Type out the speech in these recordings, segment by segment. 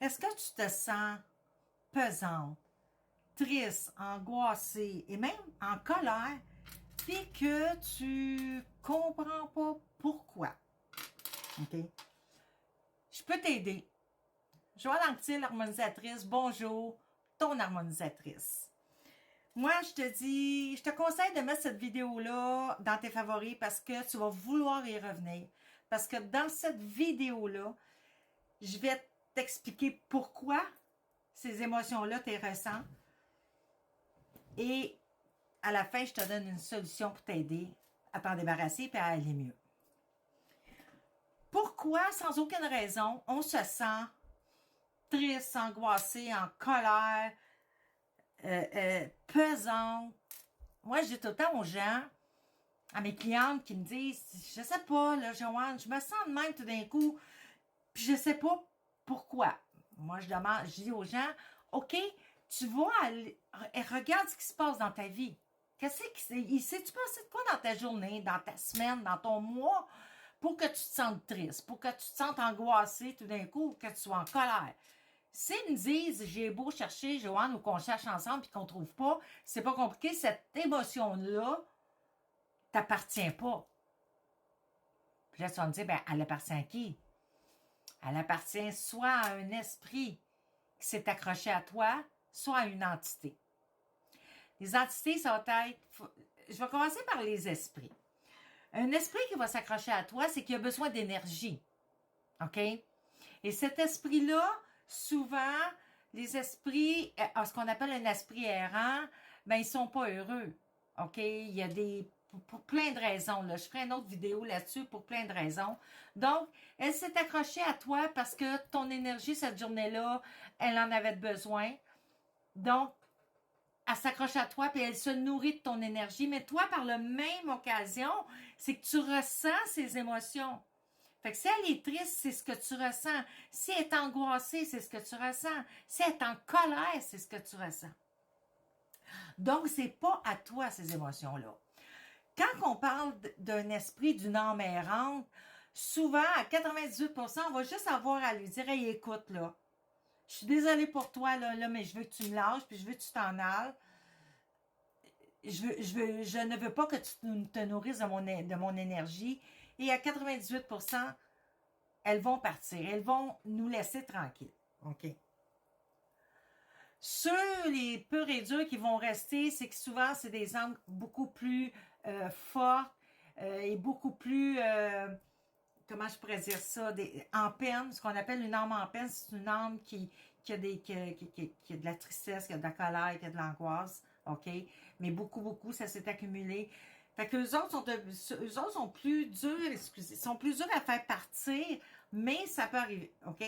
Est-ce que tu te sens pesante, triste, angoissée et même en colère, puis que tu comprends pas pourquoi? OK? Je peux t'aider. Joanne Anctil, harmonisatrice, bonjour, ton harmonisatrice. Moi, je te conseille de mettre cette vidéo-là dans tes favoris parce que tu vas vouloir y revenir. Parce que dans cette vidéo-là, je vais t'expliquer pourquoi ces émotions-là tu ressens. Et à la fin, je te donne une solution pour t'aider à t'en débarrasser et à aller mieux. Pourquoi, sans aucune raison, on se sent triste, angoissé, en colère, pesante? Moi, je dis tout le temps aux gens, à mes clientes qui me disent, je sais pas, là, Joanne, je me sens de même tout d'un coup, puis je sais pas pourquoi. Moi, je dis aux gens, OK, tu vas aller, regarde ce qui se passe dans ta vie. Qu'est-ce qui s'est-tu passé de quoi dans ta journée, dans ta semaine, dans ton mois, pour que tu te sentes triste, pour que tu te sentes angoissé tout d'un coup, que tu sois en colère? S'ils me disent, j'ai beau chercher, Joanne, ou qu'on cherche ensemble puis qu'on trouve pas, c'est pas compliqué, cette émotion-là t'appartient pas. Puis là, tu vas me dire, ben, elle appartient à qui? Elle appartient soit à un esprit qui s'est accroché à toi, soit à une entité. Les entités, ça va être... Je vais commencer par les esprits. Un esprit qui va s'accrocher à toi, c'est qu'il a besoin d'énergie. OK? Et cet esprit-là, souvent, les esprits, ce qu'on appelle un esprit errant, ben, ils sont pas heureux. OK? Il y a des... Pour plein de raisons. Là. Je ferai une autre vidéo là-dessus pour plein de raisons. Donc, elle s'est accrochée à toi parce que ton énergie, cette journée-là, elle en avait besoin. Donc, elle s'accroche à toi et elle se nourrit de ton énergie. Mais toi, par la même occasion, c'est que tu ressens ces émotions. Fait que si elle est triste, c'est ce que tu ressens. Si elle est angoissée, c'est ce que tu ressens. Si elle est en colère, c'est ce que tu ressens. Donc, c'est pas à toi ces émotions-là. Quand on parle d'un esprit, d'une âme errante, souvent, à 98%, on va juste avoir à lui dire, hey, écoute, là, je suis désolée pour toi, là, mais je veux que tu me lâches, puis je veux que tu t'en ailles. Je ne veux pas que tu te nourrisses de mon énergie. Et à 98%, elles vont partir. Elles vont nous laisser tranquilles. OK? Ceux, les purs et durs qui vont rester, c'est que souvent, c'est des âmes beaucoup plus fortes et beaucoup plus, comment je pourrais dire ça, en peine. Ce qu'on appelle une âme en peine, c'est une âme qui a de la tristesse, qui a de la colère, qui a de l'angoisse. OK? Mais beaucoup, ça s'est accumulé. Fait que eux autres sont plus durs, excusez, sont plus durs à faire partir, mais ça peut arriver. OK?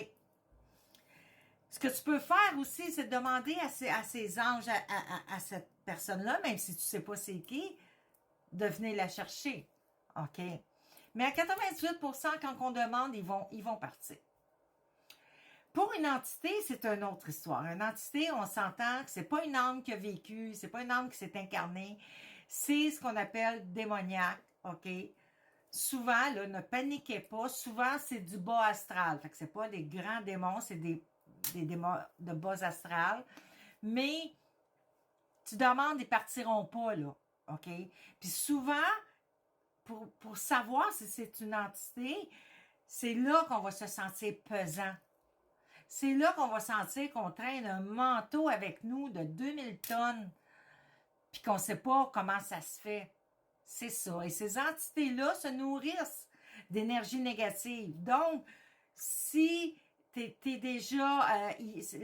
Ce que tu peux faire aussi, c'est demander à ces anges, à cette personne-là, même si tu sais pas c'est qui, de venir la chercher. OK? Mais à 98%, quand on demande, ils vont partir. Pour une entité, c'est une autre histoire. Une entité, on s'entend que c'est pas une âme qui a vécu, c'est pas une âme qui s'est incarnée, c'est ce qu'on appelle démoniaque, OK? Souvent, là, ne paniquez pas, souvent, c'est du bas astral. Fait que c'est pas des grands démons, c'est des démons de bas astral. Mais, tu demandes, ils partiront pas, là, OK? Puis souvent, pour savoir si c'est une entité, c'est là qu'on va se sentir pesant. C'est là qu'on va sentir qu'on traîne un manteau avec nous de 2000 tonnes, puis qu'on ne sait pas comment ça se fait. C'est ça. Et ces entités-là se nourrissent d'énergie négative. Donc, si t'es déjà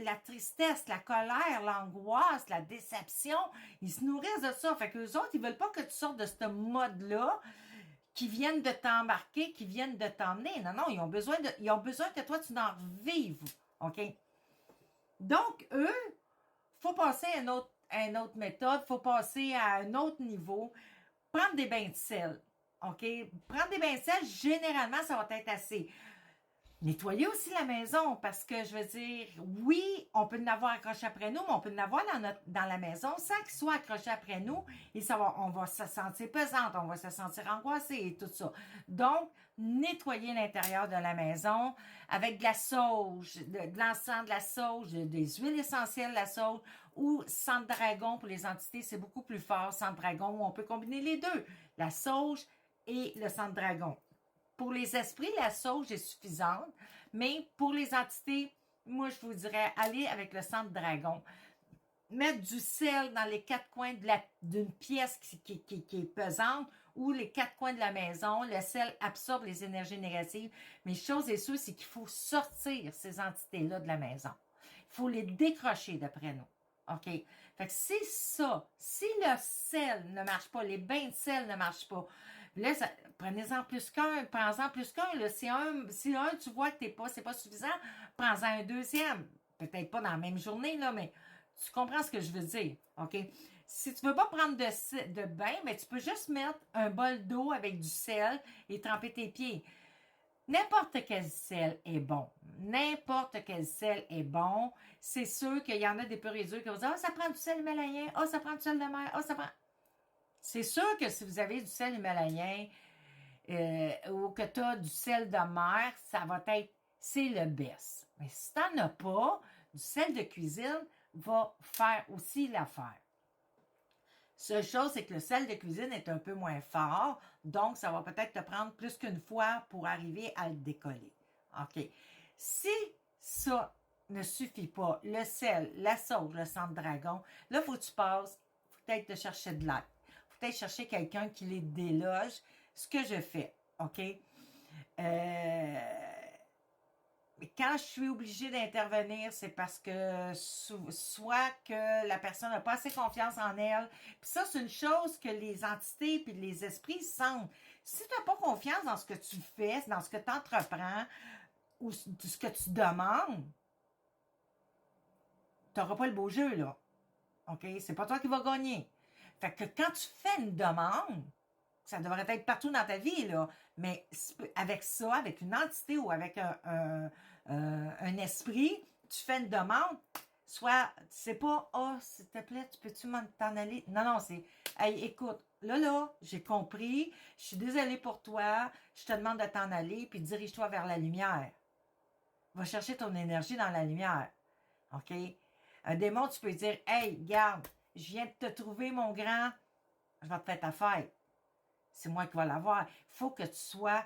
la tristesse, la colère, l'angoisse, la déception, ils se nourrissent de ça. Fait que les autres, ils veulent pas que tu sortes de ce mode-là, qui viennent de t'embarquer, qui viennent de t'emmener. Non, ils ont besoin que toi, tu en revives. OK? Donc, eux, faut passer à une autre méthode, faut passer à un autre niveau, prendre des bains de sel. OK? Prendre des bains de sel, généralement, ça va être assez. Nettoyer aussi la maison parce que je veux dire, oui, on peut en avoir accroché après nous, mais on peut en avoir dans la maison sans qu'il soit accroché après nous et on va se sentir pesante, on va se sentir angoissé et tout ça. Donc, nettoyer l'intérieur de la maison avec de la sauge, de l'encens, de la sauge, des huiles essentielles de la sauge ou sang de dragon pour les entités, c'est beaucoup plus fort, sang de dragon, où on peut combiner les deux, la sauge et le sang de dragon. Pour les esprits, la sauge est suffisante, mais pour les entités, moi, je vous dirais, allez avec le sang de dragon. Mettre du sel dans les quatre coins d'une pièce qui est pesante ou les quatre coins de la maison. Le sel absorbe les énergies négatives. Mais chose est sûre, c'est qu'il faut sortir ces entités-là de la maison. Il faut les décrocher d'après nous. OK? Fait que c'est ça. Si le sel ne marche pas, les bains de sel ne marchent pas, là, prenez-en plus qu'un, prends-en plus qu'un. Si un, tu vois que c'est pas suffisant, prends-en un deuxième. Peut-être pas dans la même journée, là, mais tu comprends ce que je veux dire, OK? Si tu ne veux pas prendre de bain, mais tu peux juste mettre un bol d'eau avec du sel et tremper tes pieds. N'importe quel sel est bon. N'importe quel sel est bon. C'est sûr qu'il y en a des purs et durs qui vont dire « Ah, ça prend du sel himalayen. Ah, ça prend du sel de mer. Ah, ça prend... » C'est sûr que si vous avez du sel himalayen ou que tu as du sel de mer, ça va être, c'est le best. Mais si tu n'en as pas, du sel de cuisine va faire aussi l'affaire. Seule chose, c'est que le sel de cuisine est un peu moins fort, donc ça va peut-être te prendre plus qu'une fois pour arriver à le décoller. OK. Si ça ne suffit pas, le sel, la sauge, le sang de dragon, là, il faut que tu passes, il faut peut-être te chercher de l'aide. Il faut peut-être chercher quelqu'un qui les déloge. Ce que je fais, OK? Mais quand je suis obligée d'intervenir, c'est parce que soit que la personne n'a pas assez confiance en elle. Puis ça, c'est une chose que les entités puis les esprits sentent. Si tu n'as pas confiance dans ce que tu fais, dans ce que tu entreprends ou ce que tu demandes, tu n'auras pas le beau jeu, là. OK? C'est pas toi qui vas gagner. Fait que quand tu fais une demande, ça devrait être partout dans ta vie, là. Mais avec ça, avec une entité ou avec un esprit, tu fais une demande, soit, c'est pas, oh, s'il te plaît, tu peux-tu t'en aller? Non, non, c'est, hey, écoute, là, j'ai compris, je suis désolée pour toi, je te demande de t'en aller, puis dirige-toi vers la lumière. Va chercher ton énergie dans la lumière. OK? Un démon, tu peux dire, hey, garde, je viens de te trouver, mon grand, je vais te faire ta fête. C'est moi qui vais l'avoir. Il faut que tu sois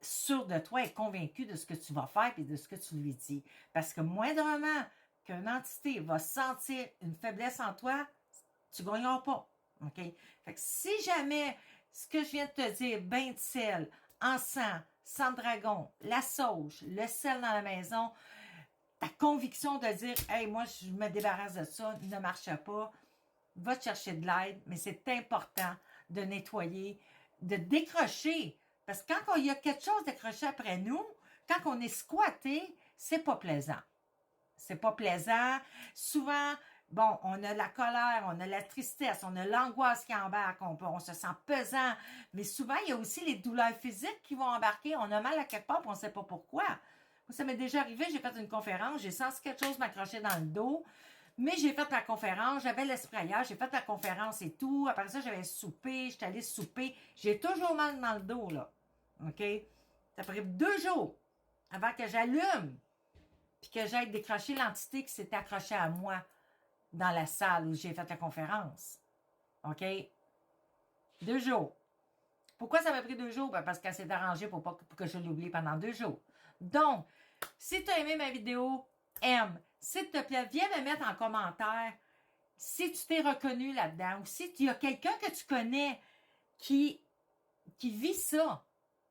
sûr de toi et convaincu de ce que tu vas faire et de ce que tu lui dis. Parce que moindrement qu'une entité va sentir une faiblesse en toi, tu ne gagneras pas. OK? Fait que si jamais ce que je viens de te dire, bain de sel, encens, sang de dragon, la sauge, le sel dans la maison, ta conviction de dire « Hey, moi, je me débarrasse de ça » ne marche pas, va te chercher de l'aide, mais c'est important de nettoyer, de décrocher. Parce que quand il y a quelque chose d'accroché après nous, quand on est squatté, c'est pas plaisant. C'est pas plaisant. Souvent, bon, on a la colère, on a la tristesse, on a l'angoisse qui embarque, on se sent pesant. Mais souvent, il y a aussi les douleurs physiques qui vont embarquer. On a mal à quelque part, puis on ne sait pas pourquoi. Ça m'est déjà arrivé, j'ai fait une conférence, j'ai senti quelque chose m'accrocher dans le dos. Mais j'ai fait la conférence, j'avais l'esprit ailleurs, j'ai fait la conférence et tout. Après ça, j'avais soupé, j'étais allée souper. J'ai toujours mal dans le dos, là. OK? Ça a pris 2 jours avant que j'allume puis que j'aille décrocher l'entité qui s'est accrochée à moi dans la salle où j'ai fait la conférence. OK? 2 jours. Pourquoi ça m'a pris 2 jours? Ben parce qu'elle s'est arrangée pour que je l'oublie pendant 2 jours. Donc, si tu as aimé ma vidéo, aime. S'il te plaît, viens me mettre en commentaire si tu t'es reconnu là-dedans ou si il y a quelqu'un que tu connais qui vit ça.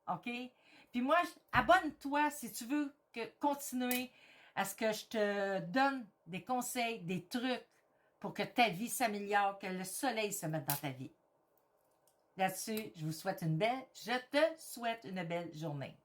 OK? Puis moi, abonne-toi si tu veux continuer à ce que je te donne des conseils, des trucs pour que ta vie s'améliore, que le soleil se mette dans ta vie. Là-dessus, je te souhaite une belle journée.